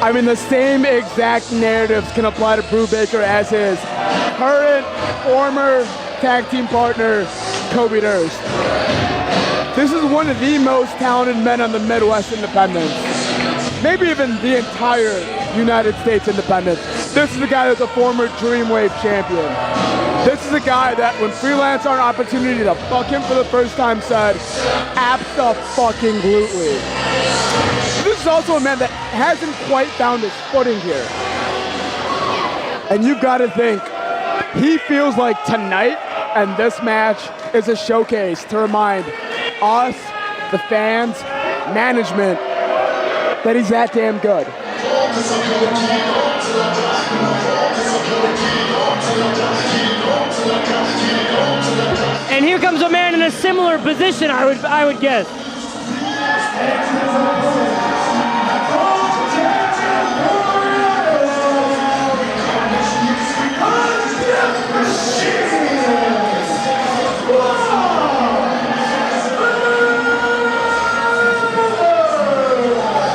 I mean, the same exact narratives can apply to Brubaker as his current, former tag team partner, Kobe Durst. This is one of the most talented men on the Midwest independents. Maybe even the entire United States independents. This is a guy that's a former Dreamwave champion. This is a guy that when Freelance saw an opportunity to fuck him for the first time said, abso-fucking-lutely. This is also a man that hasn't quite found his footing here. And you've got to think, he feels like tonight and this match is a showcase to remind us, the fans, management, that he's that damn good. And here comes a man in a similar position, I would guess.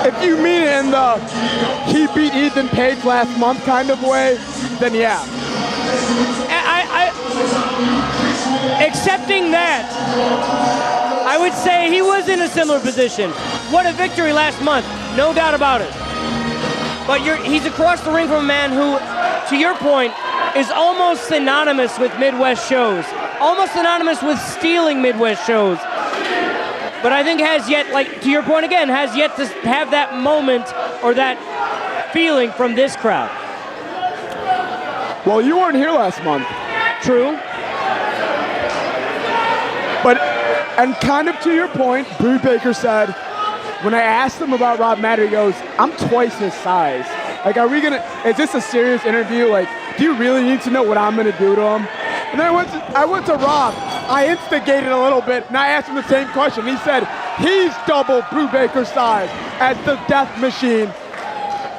If you mean it in the he beat Ethan Page last month kind of way, then yeah. Accepting that, I would say he was in a similar position. What a victory last month, no doubt about it. But he's across the ring from a man who, to your point, is almost synonymous with Midwest shows. Almost synonymous with stealing Midwest shows. But I think has yet, like to your point again, has yet to have that moment or that feeling from this crowd. Well, you weren't here last month. True. But, and kind of to your point, Brubaker said, when I asked him about Rob Matter, he goes, I'm twice his size. Like, is this a serious interview? Like, do you really need to know what I'm gonna do to him? And then I went to Rob. I instigated a little bit, and I asked him the same question. He said, he's double Brubaker's size as the Death Machine.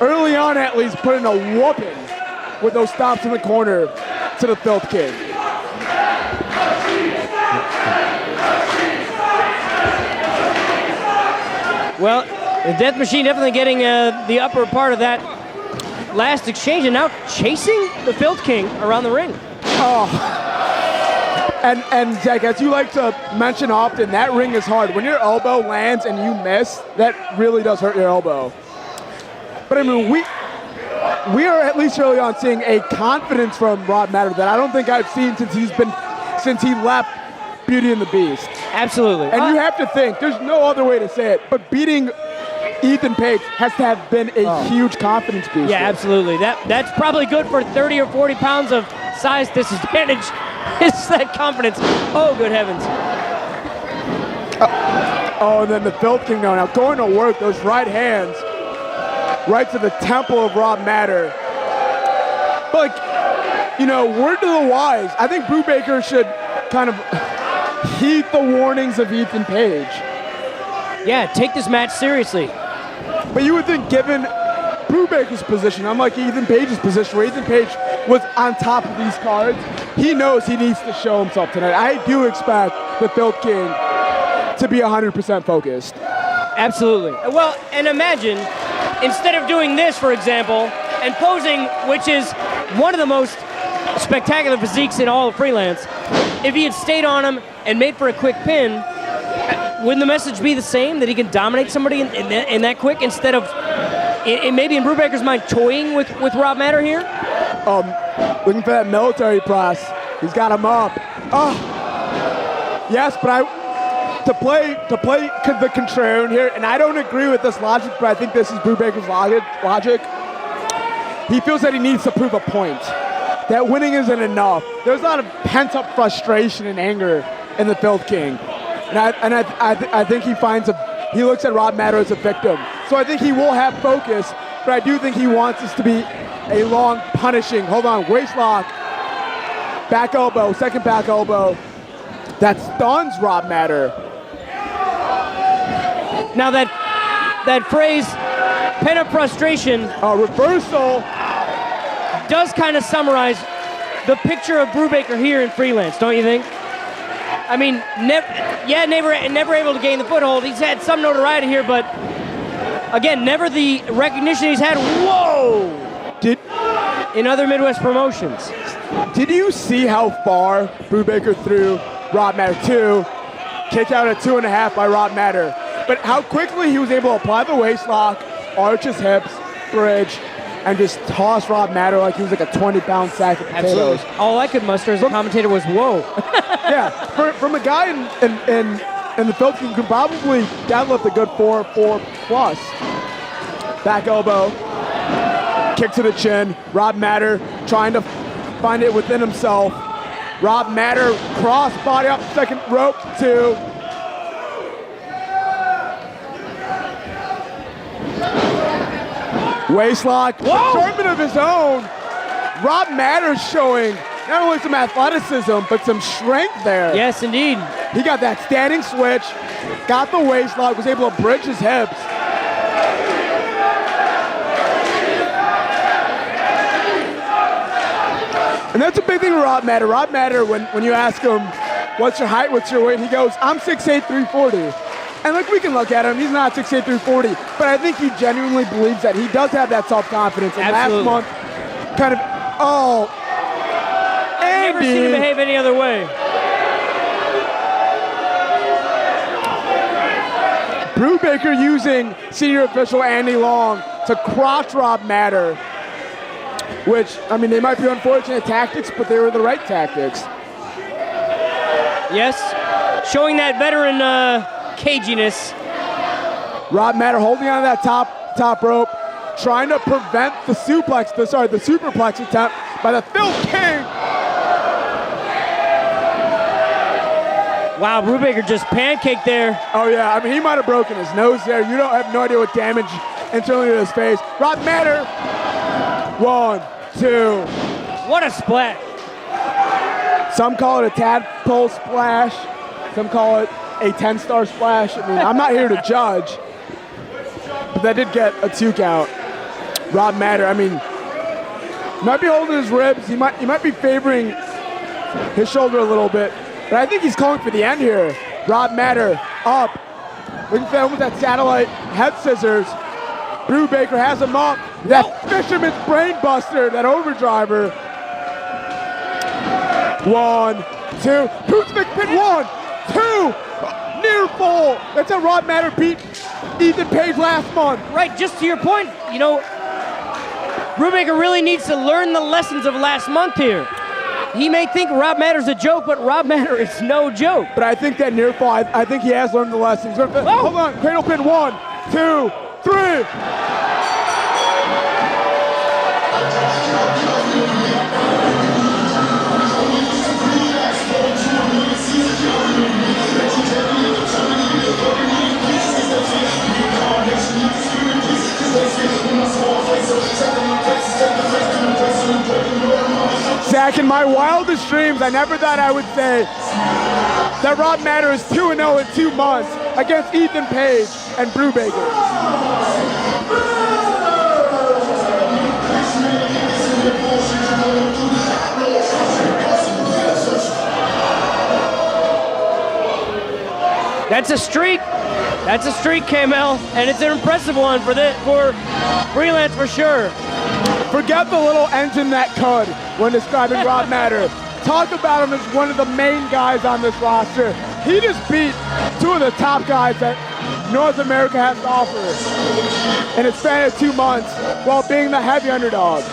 Early on, at least, put in a whooping with those stops in the corner to the Filth King. Well, the Death Machine definitely getting the upper part of that last exchange, and now chasing the Filth King around the ring. Oh. And Zach, as you like to mention often, that ring is hard. When your elbow lands and you miss, that really does hurt your elbow. But I mean, we are at least early on seeing a confidence from Rob Matter that I don't think I've seen since he left Beauty and the Beast. Absolutely. And you have to think, there's no other way to say it, but beating Ethan Page has to have been a huge confidence booster. Yeah, absolutely. That's probably good for 30 or 40 pounds of size disadvantage. It's that confidence. Oh, good heavens. And then the Filth King now going to work, those right hands right to the temple of Rob Matter. But, word to the wise, I think Brubaker should kind of heed the warnings of Ethan Page. Yeah, take this match seriously. But you would think, given Brubaker's position, unlike Ethan Page's position, where Ethan Page was on top of these cards, he knows he needs to show himself tonight. I do expect the Filth King to be 100% focused. Absolutely. Well, and imagine, instead of doing this, for example, and posing, which is one of the most spectacular physiques in all of Freelance, if he had stayed on him and made for a quick pin, wouldn't the message be the same, that he can dominate somebody in that quick, instead of, maybe in Brubaker's mind, toying with Rob Matter here? Looking for that military press. He's got him up. Oh, yes, but to play the contrarian here, and I don't agree with this logic, but I think this is Brubaker's logic. He feels that he needs to prove a point, that winning isn't enough. There's a lot of pent-up frustration and anger in the Filth King, and I think he looks at Rob Matter as a victim. So I think he will have focus, but I do think he wants this to be a long punishing, waist lock, back elbow, second back elbow, that stuns Rob Matter. Now that phrase, pent-up frustration, reversal, does kind of summarize the picture of Brubaker here in Freelance, don't you think? I mean, never able to gain the foothold. He's had some notoriety here, but Again, never the recognition he's had. Whoa! In other Midwest promotions. Did you see how far Brubaker threw Rob Matter? 2, kick out at 2.5 by Rob Matter. But how quickly he was able to apply the waist lock, arch his hips, bridge, and just toss Rob Matter like he was like a 20-pound sack of potatoes. Absolutely. All I could muster as a commentator was, whoa. Yeah, from a guy in the Philippines who can probably deadlift a good 4 plus. Back elbow, kick to the chin. Rob Matter trying to find it within himself. Rob Matter cross body up, second rope, 2. Waistlock, tournament of his own. Rob Matter's showing not only some athleticism, but some strength there. Yes, indeed. He got that standing switch, got the waistlock, was able to bridge his hips. And that's a big thing with Rob Matter. Rob Matter, when you ask him, what's your height, what's your weight, he goes, I'm 6'8", 340. And look, we can look at him, he's not 6'8", 340, but I think he genuinely believes that he does have that self-confidence. And Absolutely. last month, kind of, I've never seen him behave any other way. Brubaker using senior official Andy Long to crotch Rob Matter, which, I mean, they might be unfortunate tactics, but they were the right tactics. Yes, showing that veteran caginess. Rob Matter holding on to that top rope, trying to prevent the superplex attempt by the Phil King. Wow, Brubaker just pancaked there. Oh yeah, I mean, he might have broken his nose there. You don't have no idea what damage internally to his face. Rob Matter, 1, 2. What a splash. Some call it a tadpole splash. Some call it a 10-star splash. I mean, I'm not here to judge, but that did get a 2 count. Rob Matter, I mean, might be holding his ribs. He might be favoring his shoulder a little bit, but I think he's calling for the end here. Rob Matter up. Looking for him with that satellite head scissors. Brubaker has him up. That fisherman's brain buster, that overdriver. 1, 2. Crucifix pin, 1, 2. Near fall. That's how Rob Matter beat Ethan Page last month. Right, just to your point, you know, Brubaker really needs to learn the lessons of last month here. He may think Rob Matter's a joke, but Rob Matter is no joke. But I think that near fall, I think he has learned the lessons. Hold on, cradle pin, 1, 2, 3. Zach, in my wildest dreams, I never thought I would say that Rob Matter is 2-0 in 2 months against Ethan Page and Brubaker. That's a streak. That's a streak, KML, and it's an impressive one for Freelance for sure. Forget the little engine that could when describing Rob Matter. Talk about him as one of the main guys on this roster. He just beat 2 of the top guys that North America has to offer in a span of 2 months while being the heavy underdog.